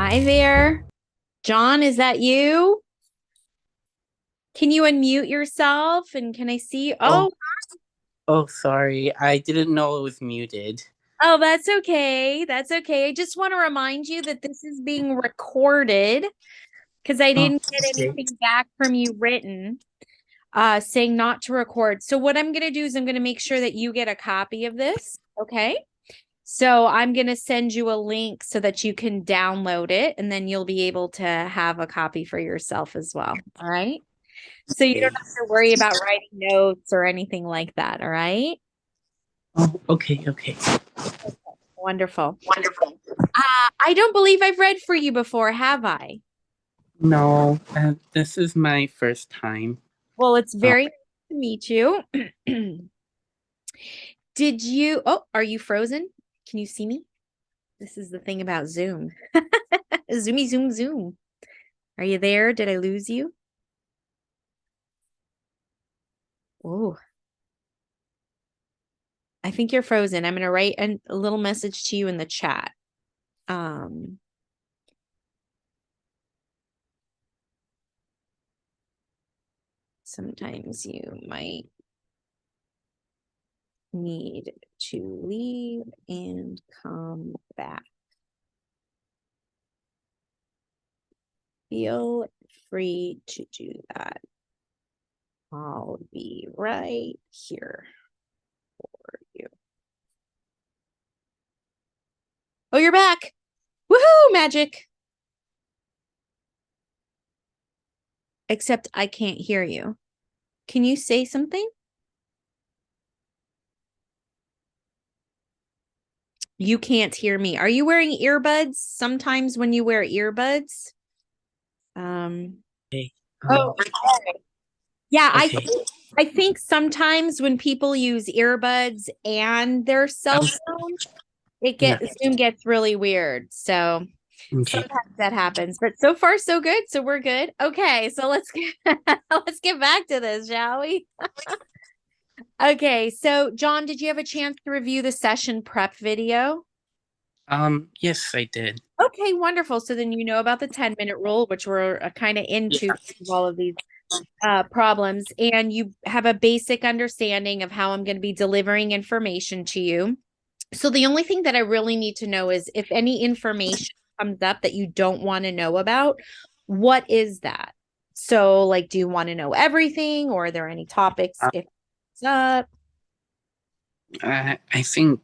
Hi there. John, is that you? Can you unmute yourself and can I see? Oh, Oh, sorry. I didn't know it was muted. oh, that's okay. That's okay. I just want to remind you that this is being recorded because I Oh, didn't get okay. anything back from you written saying not to record. So what I'm going to do is I'm going to make sure that you get a copy of this. Okay. So I'm going to send you a link so that you can download it and then you'll be able to have a copy for yourself as well. All right. So you don't Okay. have to worry about writing notes or anything like that. All right. Oh, okay, okay. Wonderful. I don't believe I've read for you before, have I? No, this is my first time. Well, it's Oh, very nice to meet you. Did you? Oh, are you frozen? Can you see me? This is the thing about Zoom. Zoomy, zoom, zoom. Are you there? Did I lose you? Oh, I think you're frozen. I'm going to write a little message to you in the chat. Um, Sometimes you might need to leave and come back. Feel free to do that. I'll be right here for you. Oh, you're back. Woohoo, magic. Except I can't hear you. Can you say something? You can't hear me. Are you wearing earbuds? Sometimes when you wear earbuds. Um, okay. oh, yeah, Okay. I think sometimes when people use earbuds and their cell Um, phone, it yeah. Zoom gets really weird. So Okay. sometimes that happens, but so far so good. So we're good. Okay, so let's get back to this, shall we? Okay, so John, did you have a chance to review the session prep video? Yes, I did. Okay, wonderful. So then you know about the 10-minute rule, which we're kind of into Yeah. all of these problems, and you have a basic understanding of how I'm going to be delivering information to you. So the only thing that I really need to know is if any information comes up that you don't want to know about, what is that? So, like, do you want to know everything, or are there any topics Uh, if it's up? I think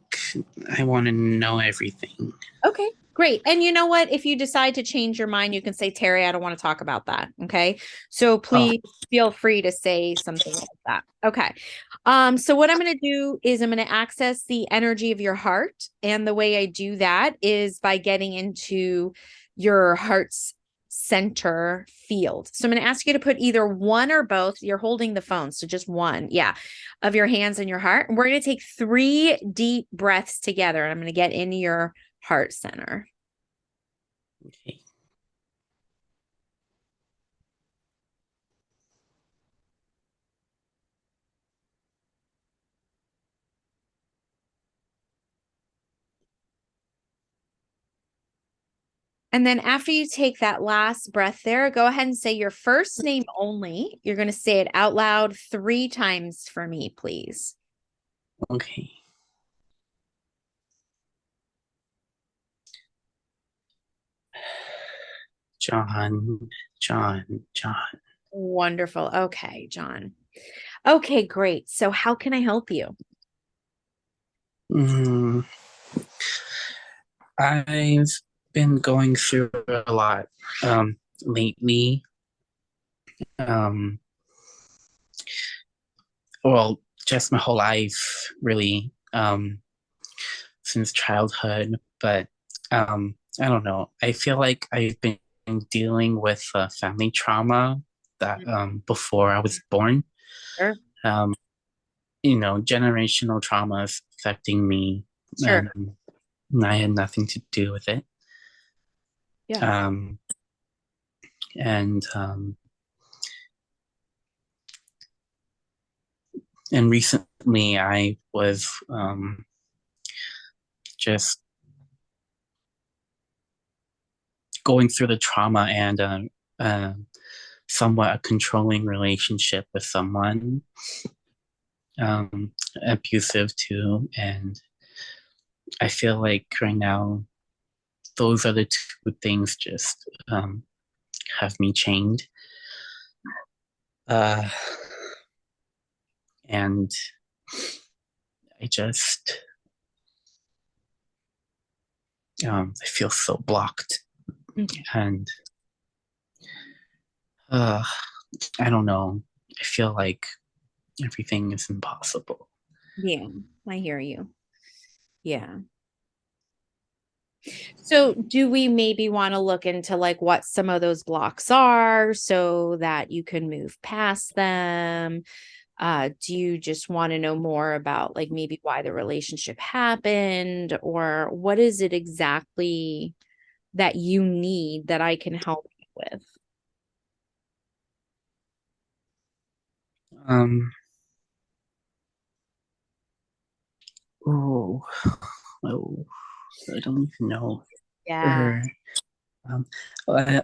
I want to know everything. Okay, great. And you know what? If you decide to change your mind, you can say, Terry, I don't want to talk about that. Okay. So Oh, please feel free to say something like that. Okay. So what I'm going to do is I'm going to access the energy of your heart. And the way I do that is by getting into your heart's center field. So I'm going to ask you to put either one or both. You're holding the phone, so just one, yeah, of your hands in your heart. And we're going to take 3 deep breaths together. And I'm going to get into your heart center. okay. And then after you take that last breath there, go ahead and say your first name only. You're going to say it out loud 3 times for me, please. Okay. John, John. Wonderful. Okay, John. Okay, great. So, how can I help you? Mm, I've been going through a lot lately. Um, well, just my whole life, really, since childhood. But I don't know. I feel like I've been dealing with family trauma that before I was born. Sure. Um, generational traumas affecting me, Sure. and I had nothing to do with it. Yeah. Um, and and recently, I was just going through the trauma and somewhat a controlling relationship with someone, abusive too. And I feel like right now, those are the two things just have me chained. Uh, and I just, I feel so blocked. Okay. And uh, I don't know. I feel like everything is impossible. Yeah, I hear you. Yeah. So, do we maybe want to look into like what some of those blocks are so that you can move past them? Do you just want to know more about like maybe why the relationship happened, or what is it exactly that you need that I can help you with? Um, oh, oh, I don't even know. Yeah, Or, um,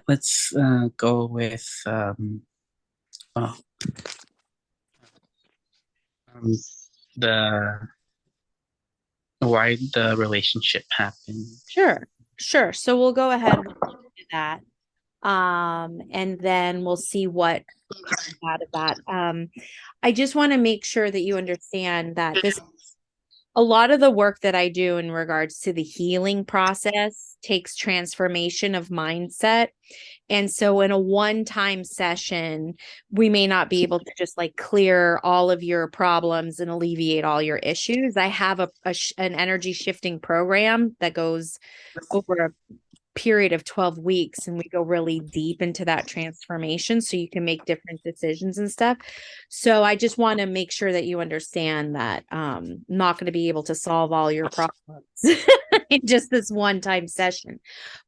let's go with oh, um, the why the relationship happened. sure. Sure. So we'll go ahead and do that. And then we'll see what comes out of that. I just want to make sure that you understand that this a lot of the work that I do in regards to the healing process takes transformation of mindset. And so in a one-time session, we may not be able to just like clear all of your problems and alleviate all your issues. I have an energy shifting program that goes over a period of 12 weeks, and we go really deep into that transformation so you can make different decisions and stuff. So I just want to make sure that you understand that I'm not going to be able to solve all your problems in just this one time session.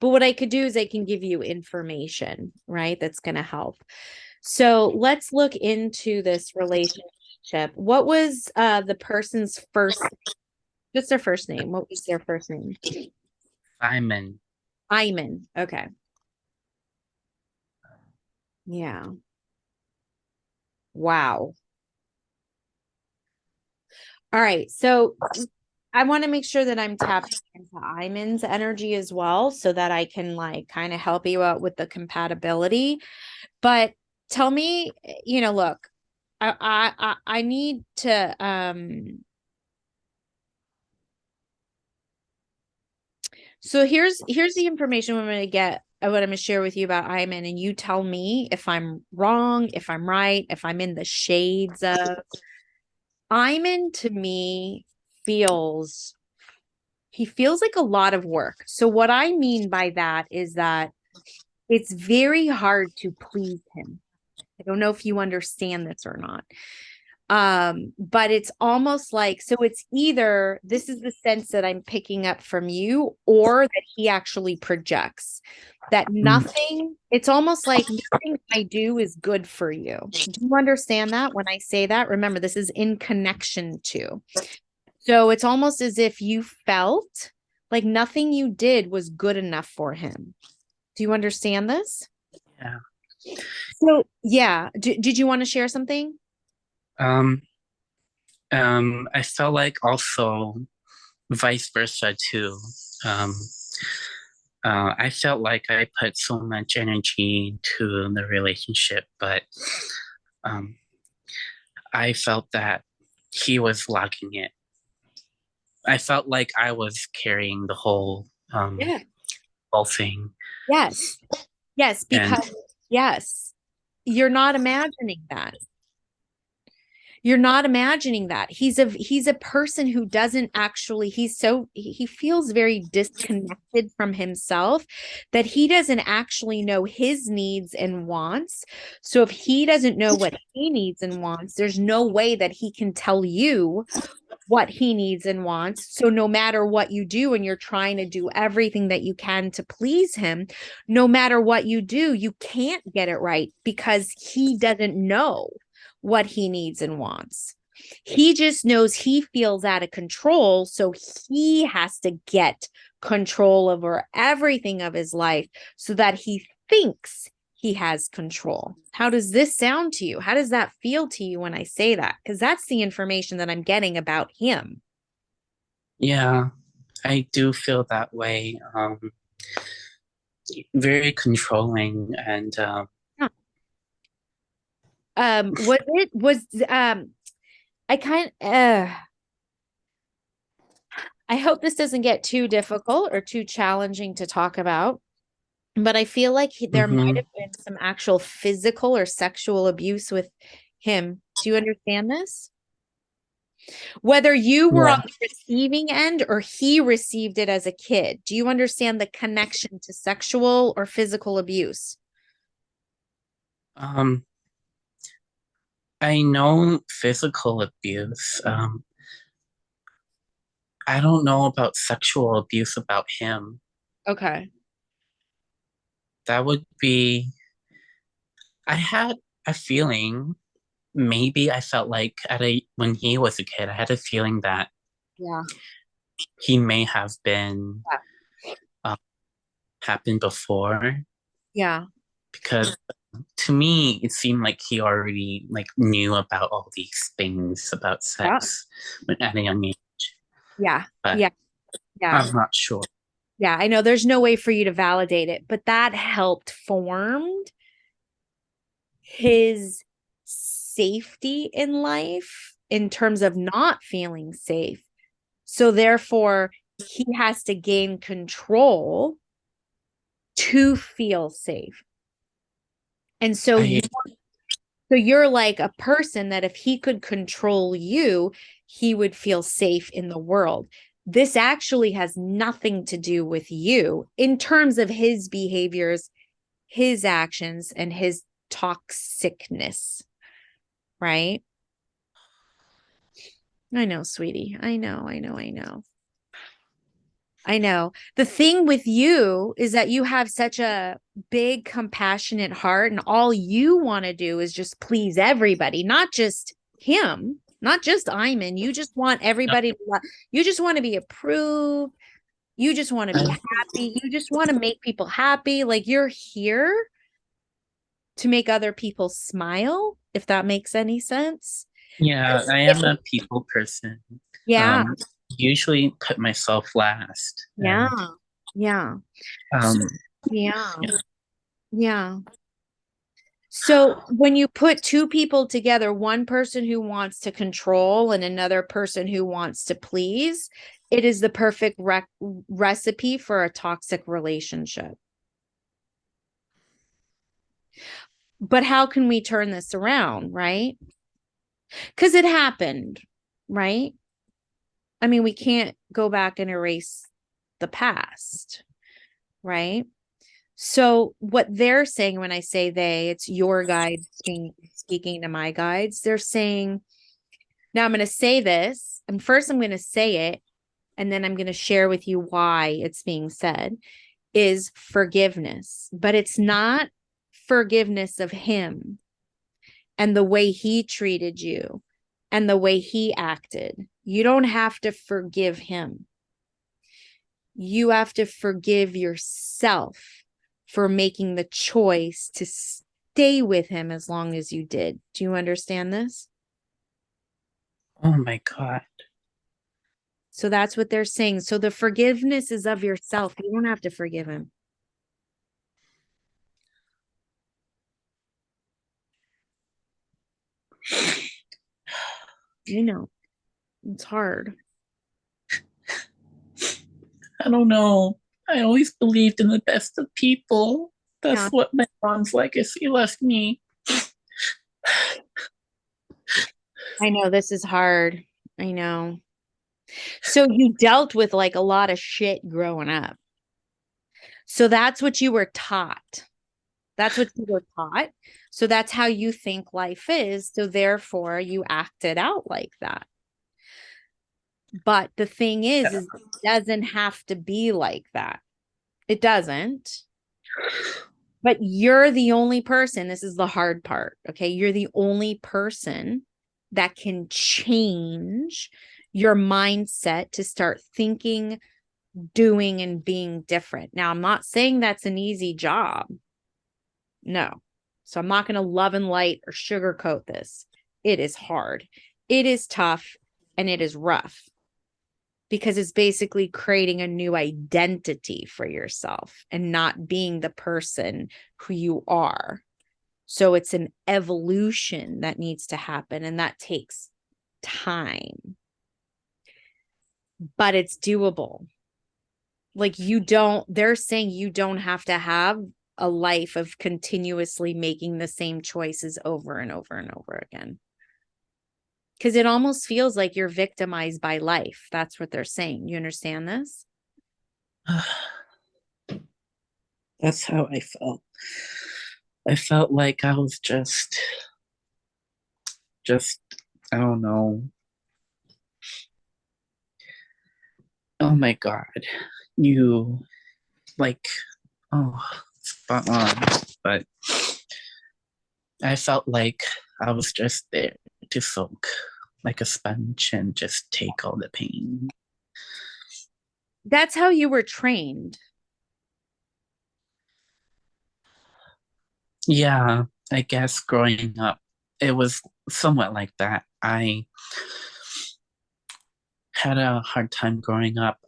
But what I could do is I can give you information, right? That's going to help. So let's look into this relationship. What was the person's first, just their first name? What was their first name? Simon. Iman. Okay. Yeah. Wow. All right. So I want to make sure that I'm tapping into Iman's energy as well so that I can like kind of help you out with the compatibility. But tell me, look, I need to so here's the information I'm gonna get what I'm gonna share with you about Iman, and you tell me if I'm wrong, if I'm right, if I'm in the shades of Iman. To me feels he feels like a lot of work. So what I mean by that is that it's very hard to please him. I don't know if you understand this or not. But it's almost like, so it's either this is the sense that I'm picking up from you, or that he actually projects that Mm, nothing, it's almost like nothing I do is good for you. Do you understand that when I say that? Remember, this is in connection to. So it's almost as if you felt like nothing you did was good enough for him. Do you understand this? yeah. So, yeah. Did you want to share something? Um, I felt like also vice versa too. Um, I felt like I put so much energy into the relationship, but um, I felt that he was lacking it. I felt like I was carrying the Yeah. whole thing, Yes. Yes. and Because, yes, you're not imagining that. You're not imagining that. He's a person who doesn't actually, he feels very disconnected from himself, that he doesn't actually know his needs and wants. So if he doesn't know what he needs and wants, there's no way that he can tell you what he needs and wants. So no matter what you do, and you're trying to do everything that you can to please him, no matter what you do, you can't get it right because he doesn't know what he needs and wants. He just knows he feels out of control, so he has to get control over everything of his life so that he thinks he has control. How does this sound to you? How does that feel to you when I say that? Because that's the information that I'm getting about him. Yeah, I do feel that way. Very controlling and Was it was I kind I hope this doesn't get too difficult or too challenging to talk about, but I feel like there might mhm, have been some actual physical or sexual abuse with him. Do you understand this? Whether you were on yeah. the receiving end or he received it as a kid, do you understand the connection to sexual or physical abuse? Um, I know physical abuse. I don't know about sexual abuse about him. Okay. That would be, I had a feeling, maybe I felt like when he was a kid, I had a feeling that Yeah. he may have been Yeah. uh, happened before Yeah. because to me it seemed like he already like knew about all these things about Yeah. sex at a young age, Yeah. but Yeah. Yeah. I'm not sure. Yeah. I know there's no way for you to validate it, but that helped formed his safety in life in terms of not feeling safe. So therefore, he has to gain control to feel safe. And I so you're like a person that if he could control you, he would feel safe in the world. This actually has nothing to do with you in terms of his behaviors, his actions, and his toxicness, right? I know, sweetie. I know, I know, I know. I know. The thing with you is that you have such a big, compassionate heart, and all you want to do is just please everybody, not just him, not just Iman. You just want everybody to you just want to be approved. You just want to be I happy. You just want to make people happy. Like you're here to make other people smile, if that makes any sense. Yeah, I am a people person. Yeah. Um, usually put myself last, Yeah. and Yeah. um, So, yeah. yeah. Yeah. So when you put two people together, one person who wants to control and another person who wants to please, it is the perfect recipe for a toxic relationship. But how can we turn this around, right? Because it happened, right? I mean, we can't go back and erase the past, right? So what they're saying when I say they, it's your guide speaking to my guides. They're saying, now I'm going to say this, and first I'm going to say it, and then I'm going to share with you why it's being said, is forgiveness. But it's not forgiveness of him and the way he treated you and the way he acted. You don't have to forgive him. You have to forgive yourself for making the choice to stay with him as long as you did. Do you understand this? Oh my God. So that's what they're saying. So the forgiveness is of yourself. You don't have to forgive him. You know, it's hard. I don't know. I always believed in the best of people. That's Yeah, what my mom's legacy left me. I know this is hard. I know. So you dealt with like a lot of shit growing up. So that's what you were taught. That's what you were taught. So that's how you think life is. So therefore, you acted out like that. But the thing is it doesn't have to be like that. It doesn't. But you're the only person. This is the hard part. Okay. You're the only person that can change your mindset to start thinking doing and being different. Now, I'm not saying that's an easy job. No. So I'm not going to love and light or sugarcoat this. It is hard. It is tough and it is rough because it's basically creating a new identity for yourself and not being the person who you are. So it's an evolution that needs to happen, and that takes time, but it's doable. Like, they're saying you don't have to have a life of continuously making the same choices over and over and over again. Because it almost feels like you're victimized by life. That's what they're saying. You understand this? That's how I felt. I felt like I was just, I don't know. Oh my God. You, like, oh, spot on. But I felt like I was just there to soak like a sponge and just take all the pain. That's how you were trained. Yeah, I guess growing up, it was somewhat like that. I had a hard time growing up.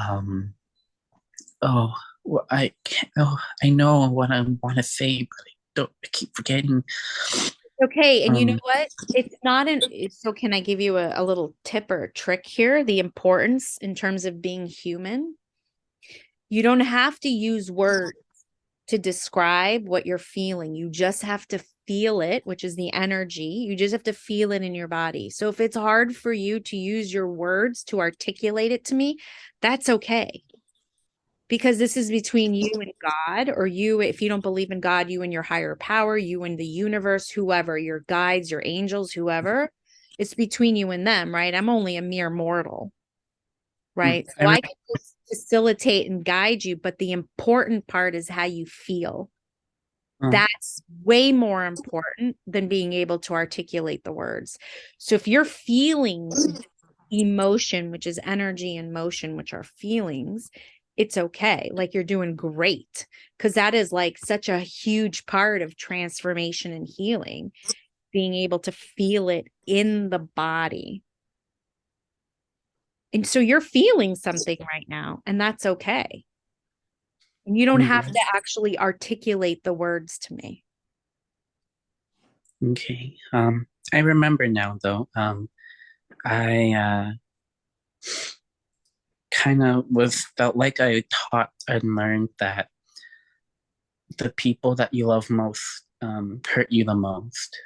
Um, oh, I can't, oh, I know what I want to say, but I keep forgetting. Okay. And you know Um, what? It's not an, so can I give you a little tip or a trick here? The importance in terms of being human. You don't have to use words to describe what you're feeling. You just have to feel it, which is the energy. You just have to feel it in your body. So if it's hard for you to use your words to articulate it to me, that's okay. Because this is between you and God, or you, if you don't believe in God, you and your higher power, you and the universe, whoever, your guides, your angels, whoever. It's between you and them, right? I'm only a mere mortal, right? I So I can just facilitate and guide you, but the important part is how you feel. remember. That's way more important than being able to articulate the words. So if you're feeling emotion, which is energy, and motion, which are feelings, it's okay. Like, you're doing great, because that is like such a huge part of transformation and healing, being able to feel it in the body. And so you're feeling something right now, and that's okay. And you don't have to actually articulate the words to me. Okay. I remember now though. I kind of was felt like I taught and learned that the people that you love most hurt you the most.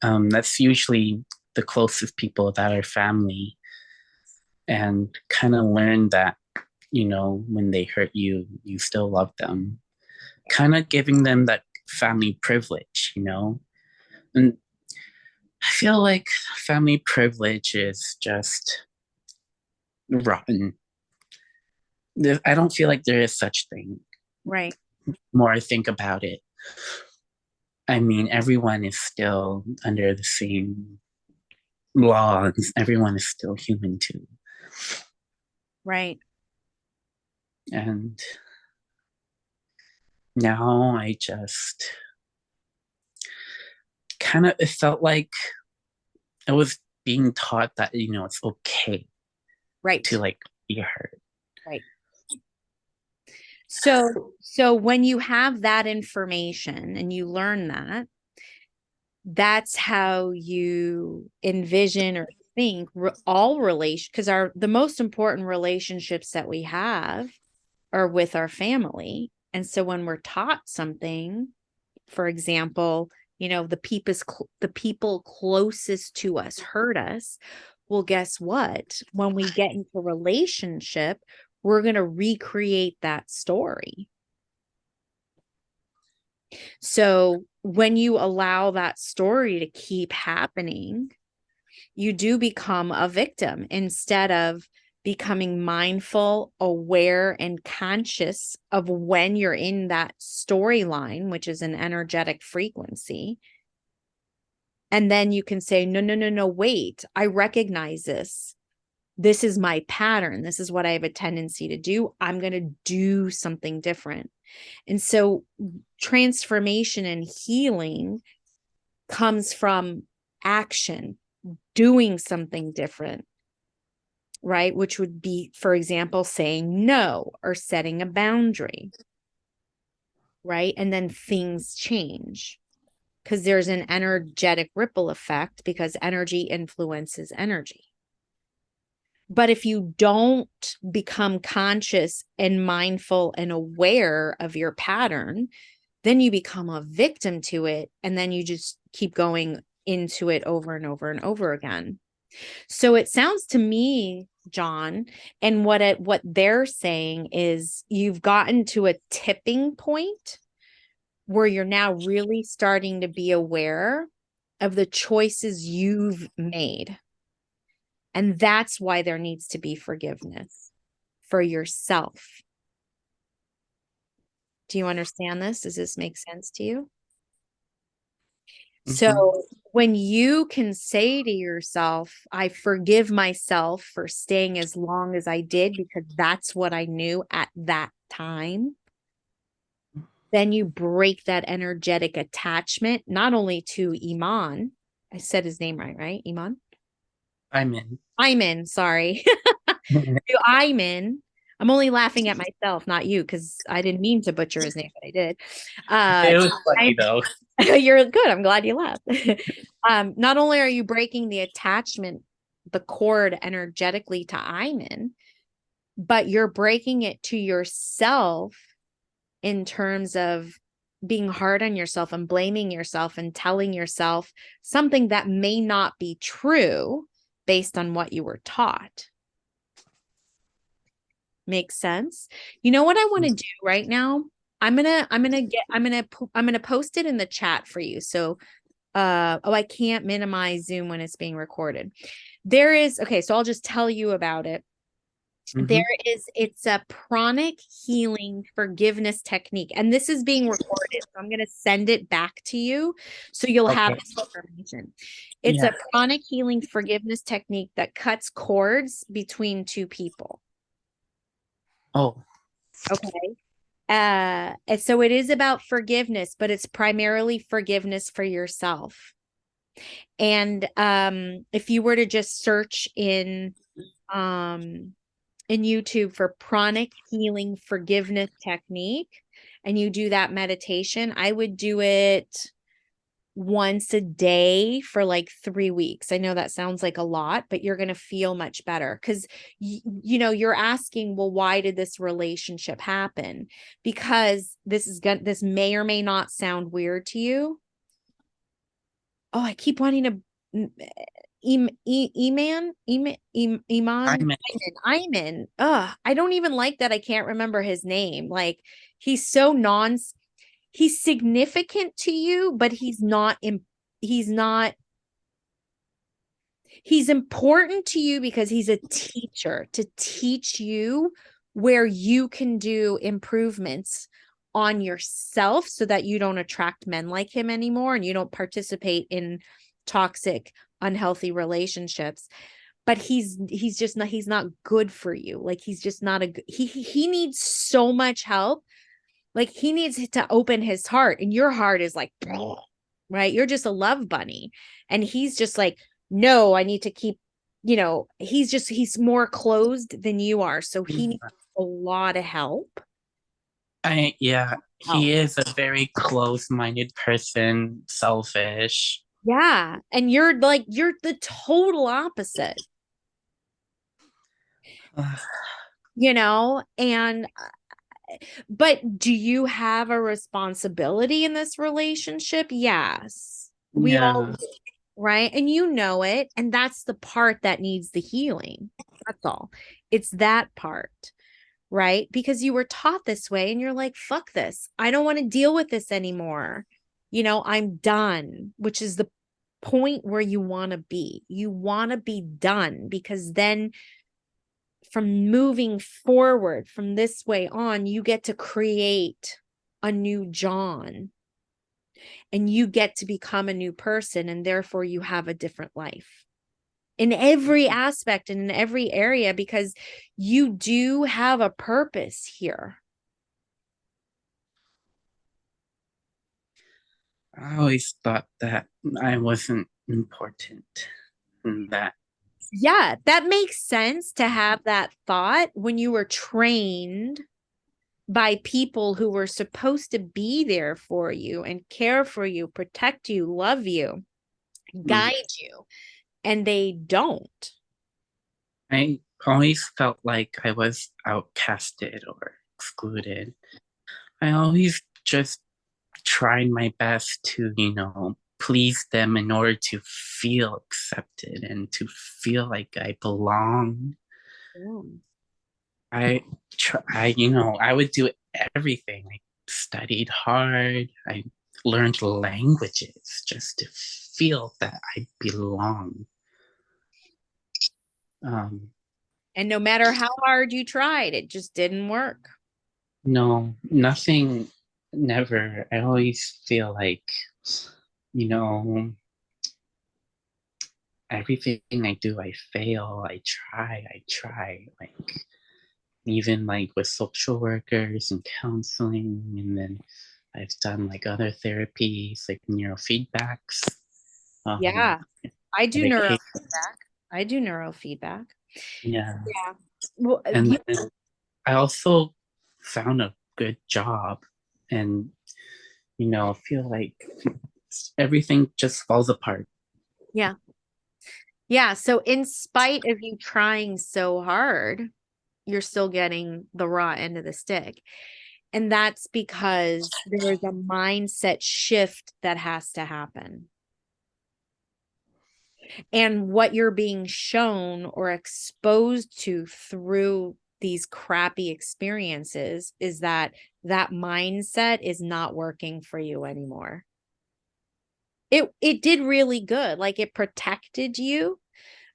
That's usually the closest people that are family, and kind of learn that, when they hurt you, you still love them. Kind of giving them that family privilege. And I feel like family privilege is just rotten. I don't feel like there is such thing. Right. The more I think about it, I mean, everyone is still under the same laws. Everyone is still human too. Right. And now I just it felt like I was being taught that, it's okay to Right. like be hurt. Right. So when you have that information and you learn that, that's how you envision or think all relation, because the most important relationships that we have are with our family. And so when we're taught something, for example, the people closest to us hurt us. Well, guess what? When we get into a relationship, we're going to recreate that story. So when you allow that story to keep happening, you do become a victim instead of becoming mindful, aware, and conscious of when you're in that storyline, which is an energetic frequency. And then you can say, no, no, no, no, wait, I recognize this. This is my pattern. This is what I have a tendency to do. I'm going to do something different. And so transformation and healing comes from action, doing something different, right? Which would be, for example, saying no or setting a boundary, right? And then things change because there's an energetic ripple effect because energy influences energy. But if you don't become conscious and mindful and aware of your pattern, then you become a victim to it. And then you just keep going into it over and over and over again. So it sounds to me, John, and what they're saying is you've gotten to a tipping point where you're now really starting to be aware of the choices you've made. And that's why there needs to be forgiveness for yourself. Do you understand this? Does this make sense to you? Mm-hmm. So when you can say to yourself, I forgive myself for staying as long as I did because that's what I knew at that time, then you break that energetic attachment, not only to Iman. I said his name right? Iman? I'm in. Iman, sorry. To Iman. I'm only laughing at myself, not you, because I didn't mean to butcher his name, but I did. It was I, funny though. you're good. I'm glad you laughed. Not only are you breaking the attachment, the cord energetically to Iman, but you're breaking it to yourself in terms of being hard on yourself and blaming yourself and telling yourself something that may not be true based on what you were taught. Makes sense. You know what I want to do right now? I'm gonna post it in the chat for you. So I can't minimize Zoom when it's being recorded. So I'll just tell you about it. Mm-hmm. It's a pranic healing forgiveness technique, and this is being recorded. So I'm going to send it back to you so you'll have Okay. this information. It's a Yeah. pranic healing forgiveness technique that cuts cords between two people. Oh. Okay. And so it is about forgiveness, but it's primarily forgiveness for yourself. And if you were to just search in YouTube for pranic healing forgiveness technique and you do that meditation, I would do it once a day for like 3 weeks. I know that sounds like a lot, but you're going to feel much better because, you're asking, well, why did this relationship happen? Because this may or may not sound weird to you. Oh, I keep wanting to I'm in. Iman. Ugh, I don't even like that I can't remember his name. Like he's so he's significant to you, but he's not he's important to you because he's a teacher to teach you where you can do improvements on yourself so that you don't attract men like him anymore and you don't participate in toxic, unhealthy relationships. But he's not good for you. Like he's just not he needs so much help. Like he needs to open his heart, and your heart is like, right? You're just a love bunny. And he's just like, no, I need to keep, he's more closed than you are. So he needs a lot of help. Yeah, Help. he is a very close-minded person, selfish. Yeah. And you're the total opposite, and but do you have a responsibility in this relationship? Yes. We all Yeah. do, right? And you know it. And that's the part that needs the healing. That's all. It's that part, right? Because you were taught this way and you're like, fuck this. I don't want to deal with this anymore. I'm done, which is the point where you want to be. You want to be done because then from moving forward from this way on, you get to create a new John and you get to become a new person. And therefore, you have a different life. in every aspect and in every area, because you do have a purpose here. I always thought that I wasn't important and that. Yeah, that makes sense to have that thought when you were trained by people who were supposed to be there for you and care for you, protect you, love you, mm, guide you, and they don't. I always felt like I was outcasted or excluded. I always just tried my best to, please them in order to feel accepted and to feel like I belong. Mm. I would do everything. I studied hard. I learned languages just to feel that I belong. Um, And no matter how hard you tried, it just didn't work. no, nothing, never. I always feel like, you know, everything I do, I fail. I try. Like, even like with social workers and counseling, and then I've done like other therapies, like neurofeedbacks, um, Yeah, I do medication. neurofeedback. I do neurofeedback. Yeah. Yeah. Well, And then I also found a good job and, feel like everything just falls apart. yeah. Yeah. So, in spite of you trying so hard, you're still getting the raw end of the stick. And that's because there's a mindset shift that has to happen. And what you're being shown or exposed to through these crappy experiences is that that mindset is not working for you anymore. It did really good. Like it protected you,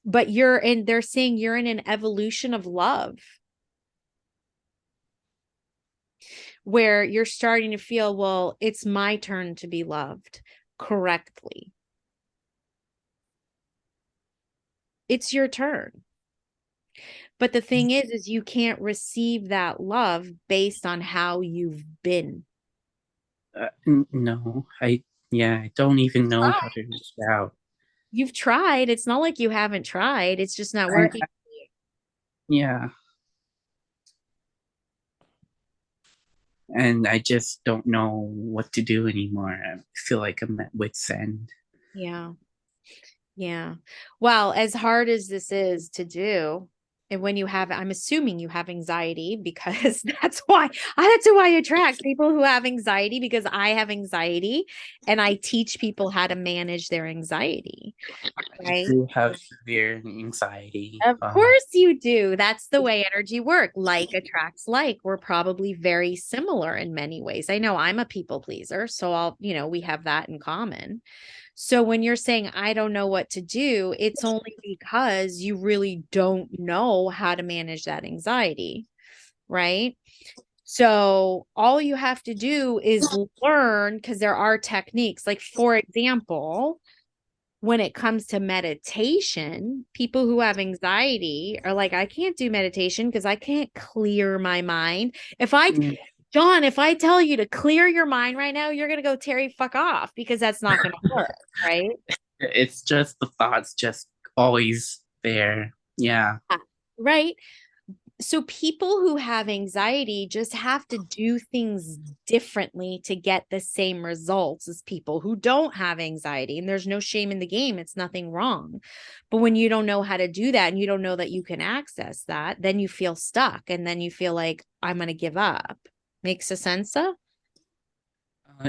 but they're saying you're in an evolution of love where you're starting to feel, well, it's my turn to be loved correctly. It's your turn. But the thing is you can't receive that love based on how you've been. No, I don't even know how to reach out. You've tried. It's not like you haven't tried. It's just not I, working. yeah, and I just don't know what to do anymore. I feel like I'm at wit's end. Yeah. Yeah. Well, as hard as this is to do, and when you have, I'm assuming you have anxiety because that's who I attract people who have anxiety because I have anxiety and I teach people how to manage their anxiety, I right? do have severe anxiety. Of course you do. That's the way energy work. Like attracts like. We're probably very similar in many ways. I know I'm a people pleaser, so we have that in common. So when you're saying I don't know what to do, it's only because you really don't know how to manage that anxiety, right? So all you have to do is learn because there are techniques. Like for example, when it comes to meditation, people who have anxiety are like, I can't do meditation because I can't clear my mind. Mm, John, if I tell you to clear your mind right now, you're going to go, Terry, fuck off because that's not going to work. Right. it's just the thoughts just always there. Yeah. Right. So people who have anxiety just have to do things differently to get the same results as people who don't have anxiety. And there's no shame in the game. It's nothing wrong. But when you don't know how to do that and you don't know that you can access that, then you feel stuck and then you feel like I'm going to give up. Makes a sense?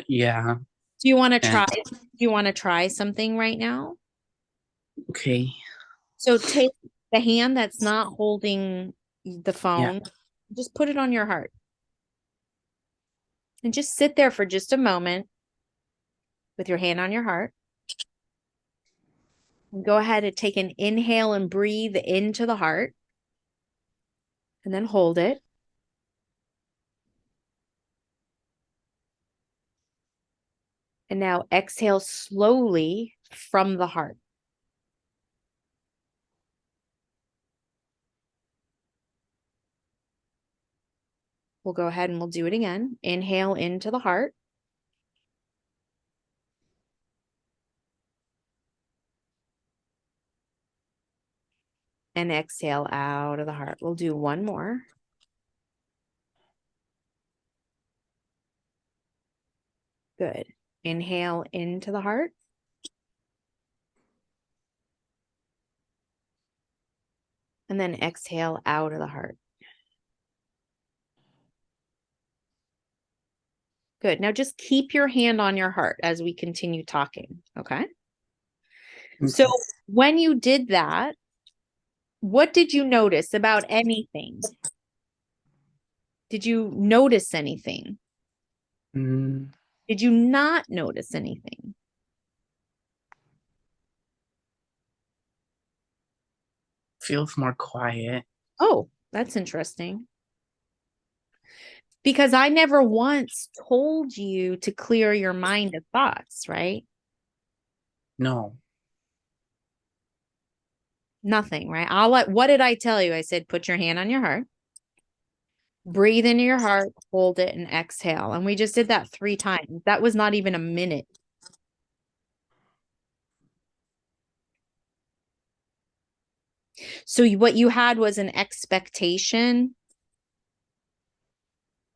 Yeah. Do you want to And try? Do you want to try something right now? okay. So take the hand that's not holding the Yeah. phone, just put it on your heart and just sit there for just a moment with your hand on your heart. And go ahead and take an inhale and breathe into the heart and then hold it. And now exhale slowly from the heart. we'll go ahead and we'll do it again. Inhale into the heart. And exhale out of the heart. We'll do one more. Good. Inhale into the heart. And then exhale out of the heart. Good. Now just keep your hand on your heart as we continue talking. Okay. So Okay. when you did that, what did you notice about anything? Did you notice anything? Mm, Did you not notice anything? feels more quiet. Oh, that's interesting. Because I never once told you to clear your mind of thoughts, right? No. Nothing, right? What did I tell you? I said, put your hand on your heart, breathe into your heart, hold it, and exhale. And we just did that 3 times. That was not even a minute. So what you had was an expectation,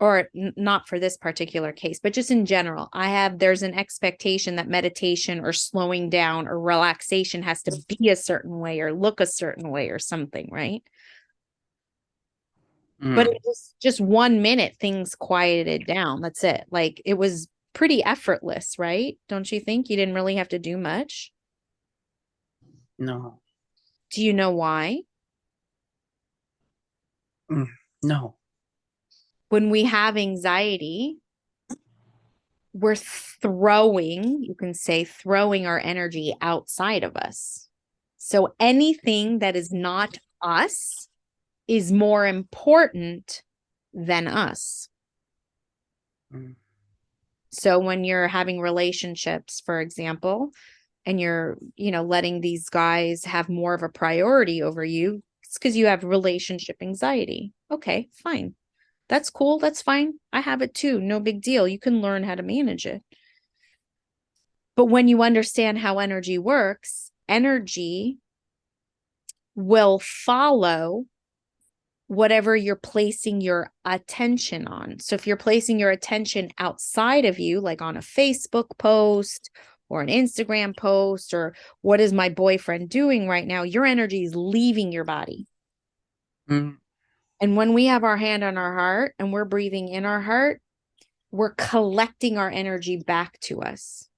or not for this particular case, but just in general, there's an expectation that meditation or slowing down or relaxation has to be a certain way or look a certain way or something, right? But it Mm, was just 1 minute, things quieted down. That's it. Like it was pretty effortless, right? Don't you think? You didn't really have to do much. no. Do you know why? Mm, no. When we have anxiety, we're you can say, throwing our energy outside of us. So anything that is not us is more important than us. Mm, So when you're having relationships, for example, and you're, letting these guys have more of a priority over you, it's because you have relationship anxiety. Okay, fine. That's cool. That's fine. I have it too. No big deal. You can learn how to manage it. But when you understand how energy works, energy will follow whatever you're placing your attention on. So if you're placing your attention outside of you, like on a Facebook post or an Instagram post, or what is my boyfriend doing right now, your energy is leaving your body. mm, And when we have our hand on our heart and we're breathing in our heart, we're collecting our energy back to us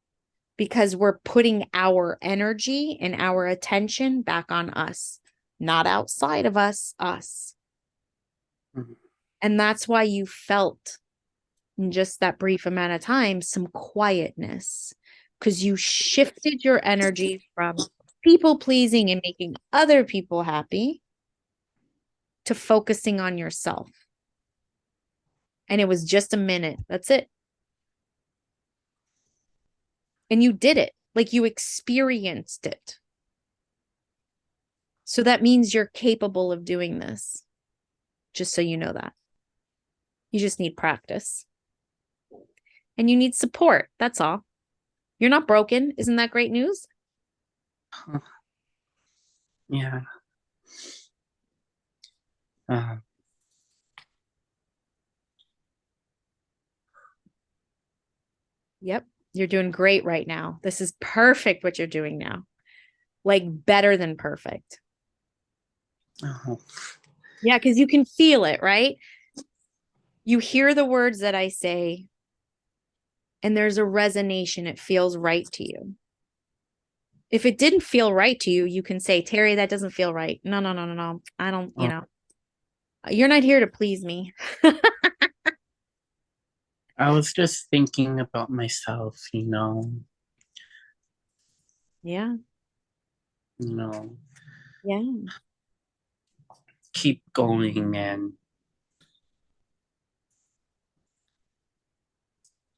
because we're putting our energy and our attention back on us, not outside of us, us. mm, And that's why you felt in just that brief amount of time some quietness, because you shifted your energy from people pleasing and making other people happy to focusing on yourself. And it was just a minute. That's it. And you did it, like you experienced it. So that means you're capable of doing this, just so you know that. You just need practice and you need support. That's all. You're not broken. Isn't that great news? huh, yeah. Uh, Yep. You're doing great right now. This is perfect what you're doing now. Like better than perfect. oh, Yeah, because you can feel it, right? You hear the words that I say, and there's a resonation. It feels right to you. If it didn't feel right to you, you can say, Terrie, that doesn't feel right. No, no, no, no, no. I don't, oh, you're not here to please me. I was just thinking about myself, Yeah. you know, Yeah. keep going and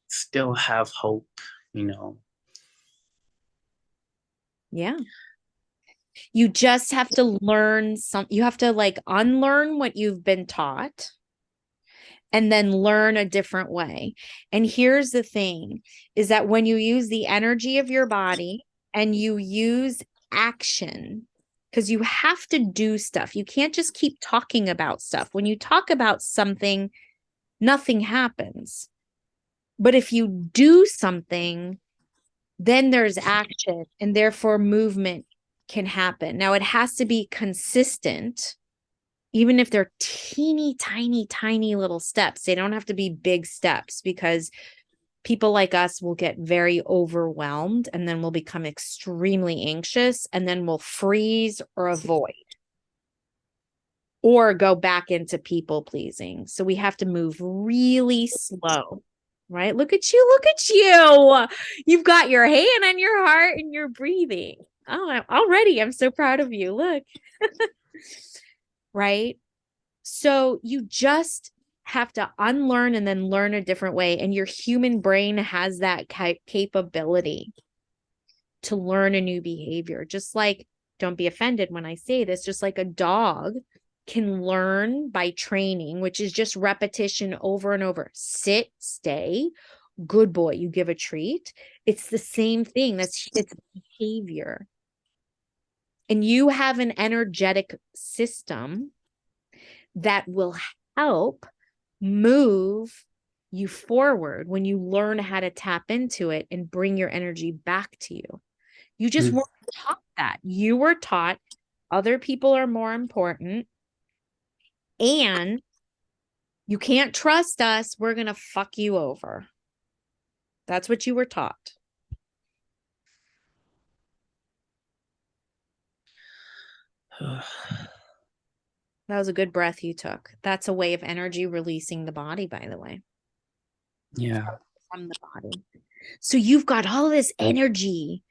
still have hope, you know. Yeah. You just have to learn you have to like unlearn what you've been taught and then learn a different way. And here's the thing is that when you use the energy of your body and you use action, because you have to do stuff, you can't just keep talking about stuff. When you talk about something, nothing happens. But if you do something, then there's action and therefore movement can happen. Now, it has to be consistent, even if they're teeny, tiny, tiny little steps. They don't have to be big steps because people like us will get very overwhelmed and then we'll become extremely anxious and then we'll freeze or avoid or go back into people pleasing. So we have to move really slow, right? Look at you. Look at you. You've got your hand on your heart and you're breathing. Oh, already I'm so proud of you. Look. Right? So you just have to unlearn and then learn a different way. And your human brain has that capability to learn a new behavior. Just like, don't be offended when I say this, just like a dog can learn by training, which is just repetition over and over. Sit, stay, good boy, you give a treat. It's the same thing. It's behavior. And you have an energetic system that will help move you forward when you learn how to tap into it and bring your energy back to you. You just weren't taught that. You were taught other people are more important and you can't trust us. We're going to fuck you over. That's what you were taught. That was a good breath you took. That's a way of energy releasing the body, by the way. Yeah. From the body. So you've got all this energy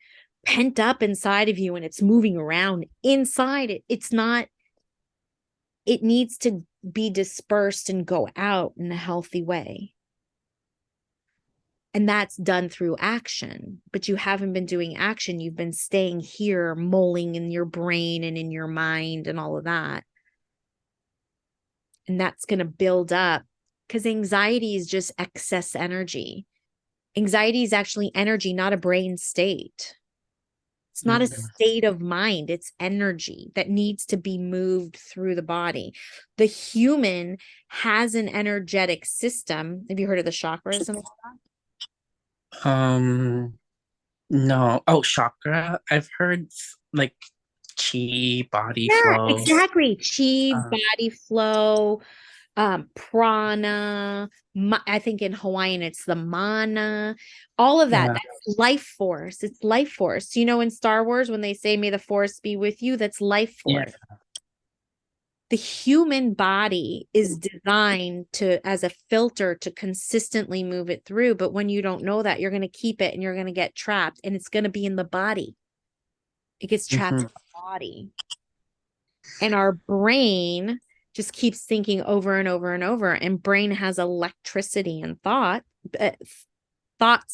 pent up inside of you and it's moving around inside it. It's not, it needs to be dispersed and go out in a healthy way. And that's done through action, but you haven't been doing action. You've been staying here, mulling in your brain and in your mind and all of that. And that's going to build up because anxiety is just excess energy. Anxiety is actually energy, not a brain state. It's not a state of mind. It's energy that needs to be moved through the body. The human has an energetic system. Have you heard of the chakras and all that? No. Oh, chakra. I've heard like chi, body Yeah, flow. exactly. Chi, Uh, body flow, prana. I think in Hawaiian it's the mana. All of that. yeah. That's life force. It's life force. You know, in Star Wars, when they say, may the force be with you, that's life Yeah. force. The human body is designed to as a filter to consistently move it through, but when you don't know that, you're going to keep it and you're going to get trapped and it's going to be in the body. It gets trapped in the body, and our brain just keeps thinking over and over and over, and brain has electricity and thoughts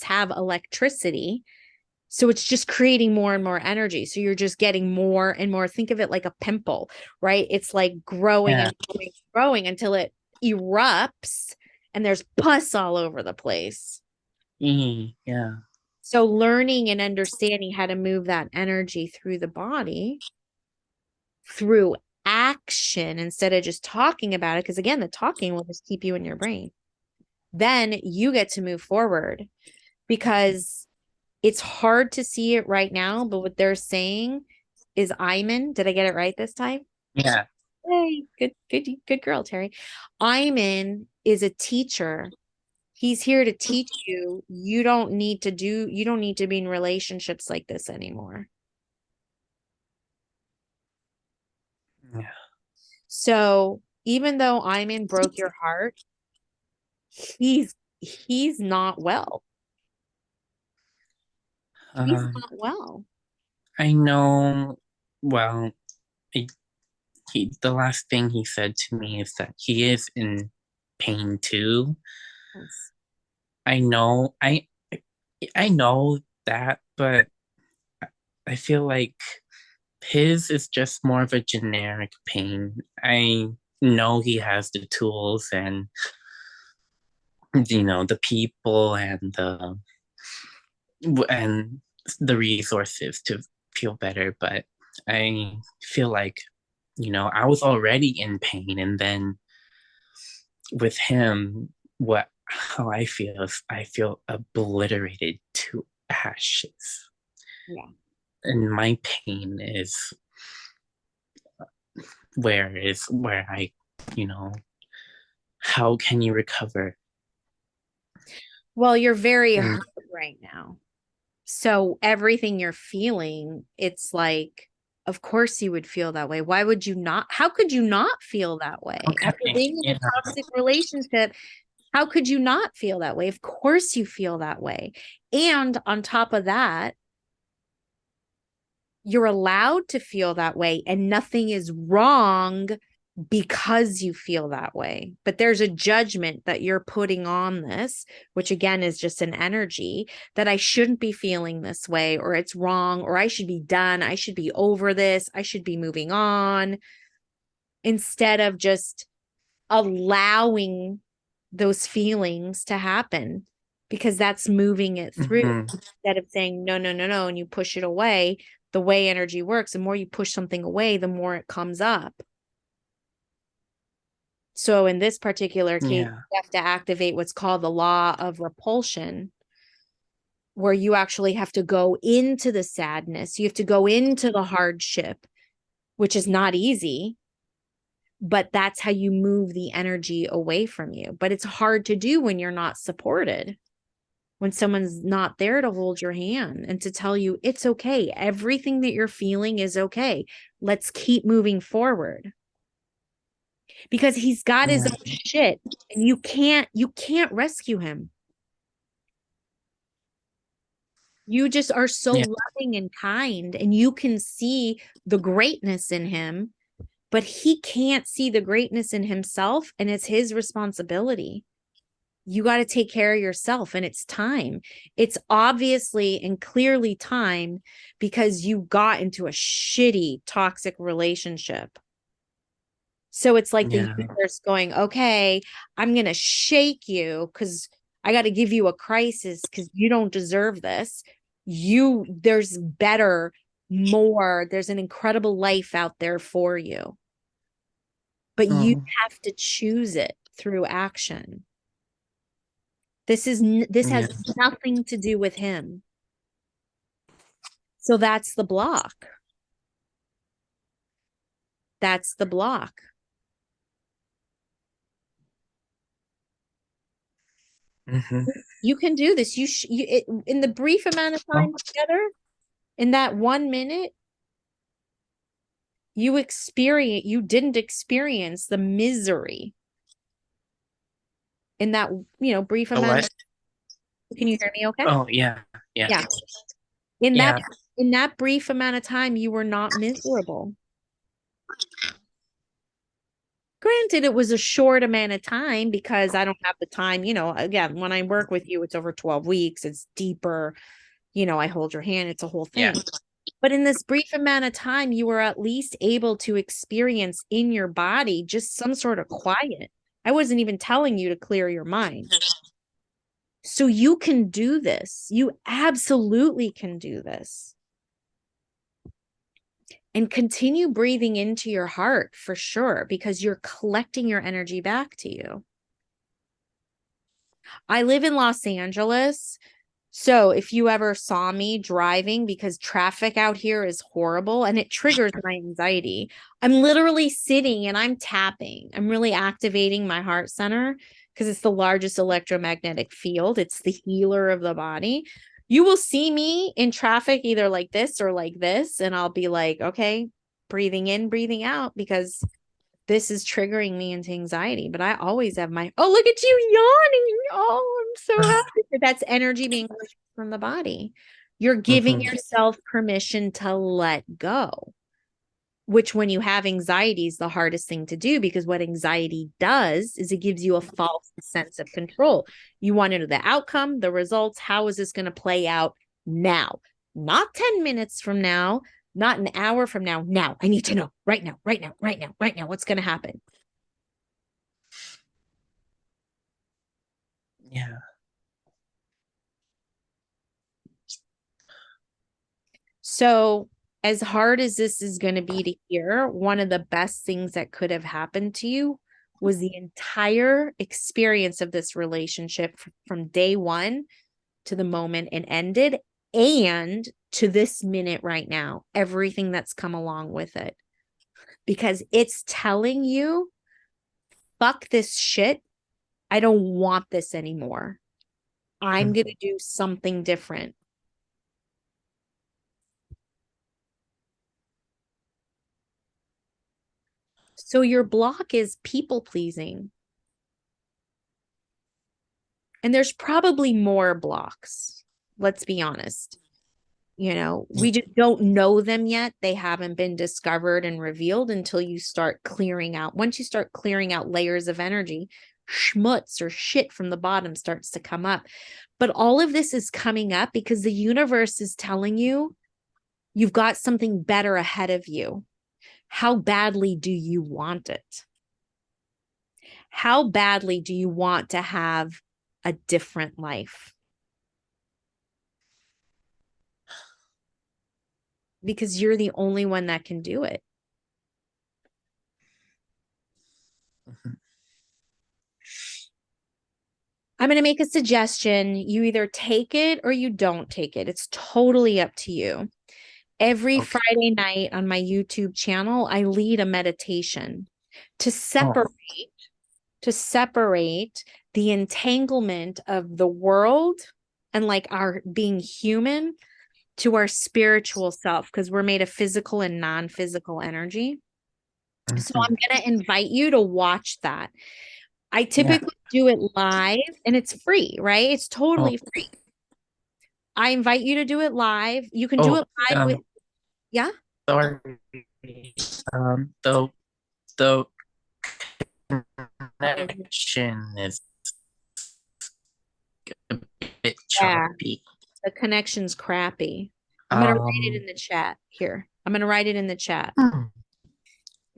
have electricity. So it's just creating more and more energy. So you're just getting more and more. Think of it like a pimple, right? It's like growing Yeah. and growing, growing until it erupts and there's pus all over the place. Yeah. So learning and understanding how to move that energy through the body through action instead of just talking about it. Because again, the talking will just keep you in your brain. Then you get to move forward because it's hard to see it right now, but what they're saying is Iman. Did I get it right this time? Yeah. Hey, good girl, Terrie. Iman is a teacher. He's here to teach you. You don't need to be in relationships like this anymore. Yeah. So even though Iman broke your heart, he's not well. He's Um, not well. I know. Well, I, the last thing he said to me is that he is in pain too. Yes. I know. I know that, but I feel like his is just more of a generic pain. I know he has the tools and the people and the resources to feel better. But I feel like, I was already in pain, and then with him, what how I feel is I feel obliterated to ashes. Yeah. And my pain is where I, you know, how can you recover? Well, you're very And hurt right now. So everything you're feeling, it's like, of course you would feel that way. Why would you not? How could you not feel that way? After okay, being in yeah, a toxic relationship, how could you not feel that way? Of course you feel that way. And on top of that, you're allowed to feel that way and nothing is wrong because you feel that way. But there's a judgment that you're putting on this, which again is just an energy that I shouldn't be feeling this way, or it's wrong, or I should be done. I should be over this. I should be moving on instead of just allowing those feelings to happen because that's moving it through mm-hmm, instead of saying, no, no, no, no, and you push it away. The way energy works, the more you push something away, the more it comes up. So in this particular case, yeah, you have to activate what's called the law of repulsion, where you actually have to go into the sadness. You have to go into the hardship, which is not easy, but that's how you move the energy away from you. But it's hard to do when you're not supported, when someone's not there to hold your hand and to tell you it's okay. Everything that you're feeling is okay. Let's keep moving forward. Because he's got his yeah, own shit and you can't rescue him. You just are so yeah, loving and kind and you can see the greatness in him, but he can't see the greatness in himself and it's his responsibility. You got to take care of yourself and it's time. It's obviously and clearly time because you got into a shitty toxic relationship. So it's like the yeah, universe going, okay, I'm going to shake you because I got to give you a crisis because you don't deserve this. There's better, more, there's an incredible life out there for you, but you oh, have to choose it through action. This yeah, has nothing to do with him. So that's the block. That's the block. mm-hmm. You can do this. In the brief amount of Oh, time together, in that 1 minute, you didn't experience the misery in that, brief oh, amount of, what? can you hear me okay? Oh, yeah, yeah, Yeah. In that yeah, in that brief amount of time, you were not miserable. Granted, it was a short amount of time because I don't have the time, again, when I work with you, it's over 12 weeks, it's deeper, I hold your hand, it's a whole yeah, thing. But in this brief amount of time, you were at least able to experience in your body just some sort of quiet. I wasn't even telling you to clear your mind. So you can do this. You absolutely can do this. And continue breathing into your heart for sure, because you're collecting your energy back to you. I live in Los Angeles. So if you ever saw me driving, because traffic out here is horrible and it triggers my anxiety, I'm literally sitting and I'm tapping. I'm really activating my heart center because it's the largest electromagnetic field. It's the healer of the body. You will see me in traffic either like this or like this, and I'll be like, okay, breathing in, breathing out, because this is triggering me into anxiety. But I always have oh, look at you yawning. Oh, I'm so happy. That's energy being pushed from the body. You're giving mm-hmm, yourself permission to let go, which when you have anxiety is the hardest thing to do, because what anxiety does is it gives you a false sense of control. You want to know the outcome, the results. How is this going to play out now? Not 10 minutes from now, not an hour from now. Now, I need to know right now, right now, right now, right now, what's going to happen. Yeah. So, as hard as this is going to be to hear, one of the best things that could have happened to you was the entire experience of this relationship from day one to the moment it ended and to this minute right now, everything that's come along with it. Because it's telling you, fuck this shit. I don't want this anymore. I'm going to do something different. So your block is people pleasing. And there's probably more blocks. Let's be honest. You know, we just don't know them yet. They haven't been discovered and revealed until you start clearing out. Once you start clearing out layers of energy, schmutz or shit from the bottom starts to come up. But all of this is coming up because the universe is telling you you've got something better ahead of you. How badly do you want it? How badly do you want to have a different life? Because you're the only one that can do it. Mhm. I'm going to make a suggestion. You either take it or you don't take it. It's totally up to you. Every Okay. Friday night on my YouTube channel, I lead a meditation to Oh. separate the entanglement of the world and like our being human to our spiritual self because we're made of physical and non-physical energy. So Mhm. I'm going to invite you to watch that. I Yeah. typically do it live and it's free, right? It's Oh. totally free. I invite you to do it live. You can do Oh. it live with, yeah. Sorry. The connection is a bit Yeah, choppy. the connection's crappy. I'm going to write it Um. in the chat here. I'm going to write it in the chat. hmm,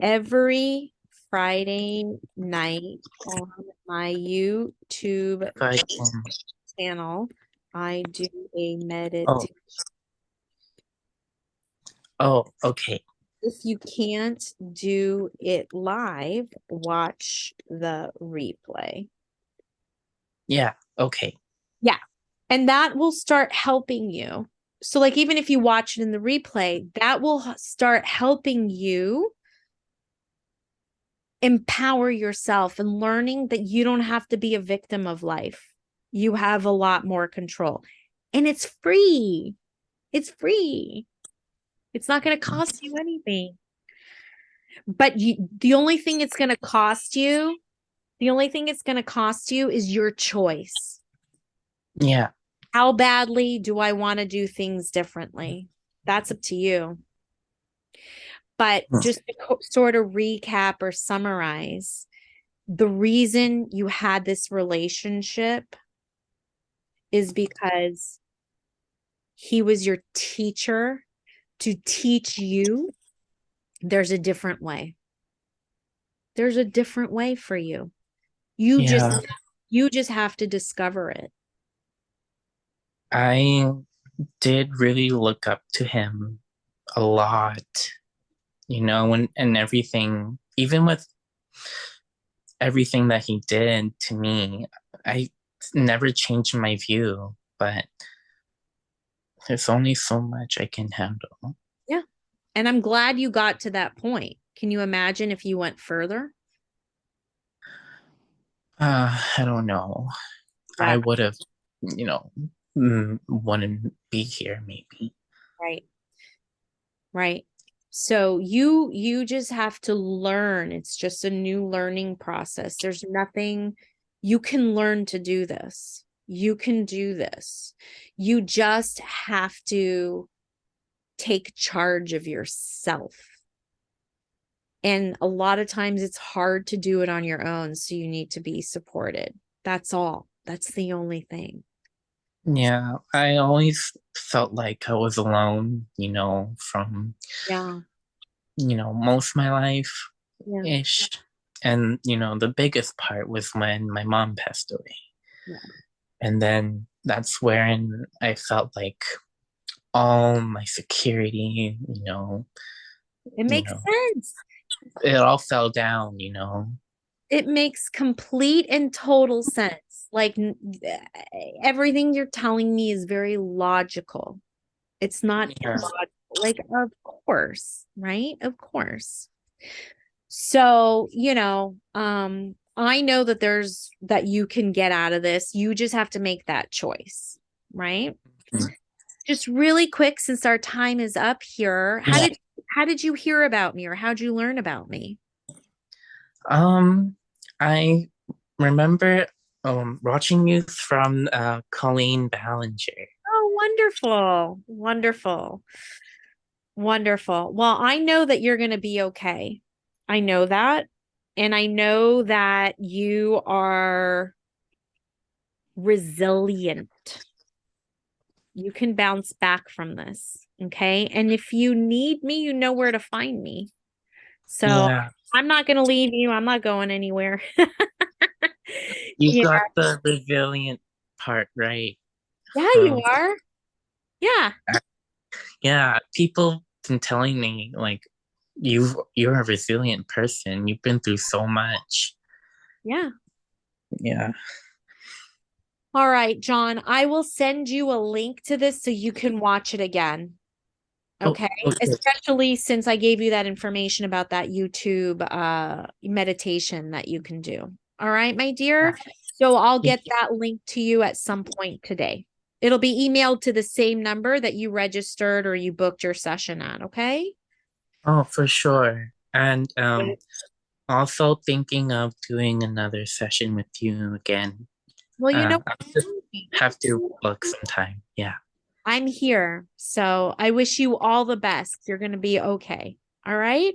Every Friday night on my YouTube If I can. channel, I do a Oh. meditation. Oh. Okay. If you can't do it live, watch the replay. Yeah. Okay. Yeah. And that will start helping you. So, like, even if you watch it in the replay, that will start helping you empower yourself and learning that you don't have to be a victim of life. You have a lot more control. And it's free. It's free. It's not going to cost you anything. But the only thing it's going to cost you, the only thing it's going to cost you is your choice. Yeah. How badly do I want to do things differently? That's up to you. But just to sort of recap or summarize, the reason you had this relationship is because he was your teacher to teach you there's a different way. There's a different way for you. You just Yeah. you just have to discover it. I did really look up to him a lot, and everything, even with everything that he did to me, I never changed my view, but there's only so much I can handle. Yeah. And I'm glad you got to that point. Can you imagine if you went further? I don't know. I Yeah, would have, wouldn't be here maybe. right. Right. So you just have to learn. It's just a new learning process. There's nothing you can learn to do this. You can do this. You just have to take charge of yourself. And a lot of times it's hard to do it on your own, so you need to be supported. That's all. That's the only thing. Yeah, I always felt like I was alone, from, Yeah. most of my life Yeah. ish. And, the biggest part was when my mom passed away. Yeah. And then that's wherein I felt like all my security, It you makes know, sense. it all fell down. It makes complete and total sense. Like everything you're telling me is very logical. It's not Yeah. illogical. Like, of course, right? Of course. So, I know that you can get out of this. You just have to make that choice, right? Just really quick, since our time is up here, Yeah. how did you hear about me, or how did you learn about me? I remember watching you from Colleen Ballinger. Oh, wonderful. Wonderful. Wonderful. Well, I know that you're going to be okay. I know that. And I know that you are resilient. You can bounce back from this. Okay. And if you need me, you know where to find me. So Yeah, I'm not going to leave you. I'm not going anywhere. you Yeah. got the resilient part right. Yeah, you Um, are. Yeah. yeah, people been telling me like you're a resilient person. You've been through so much. Yeah. Yeah. All right, John, I will send you a link to this so you can watch it again. Oh, Okay. okay. Especially since I gave you that information about that YouTube meditation that you can do. All right, my dear. So I'll get that link to you at some point today. It'll be emailed to the same number that you registered or you booked your session at. Okay. Oh, for sure. And Right. also thinking of doing another session with you again. Well, I'll just have to book some time. Yeah. I'm here. So I wish you all the best. You're going to be okay. All right.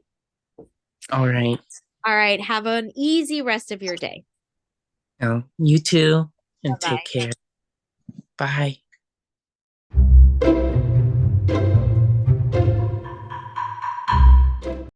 All right. All right. Have an easy rest of your day. You too, Bye and take bye. care. Bye.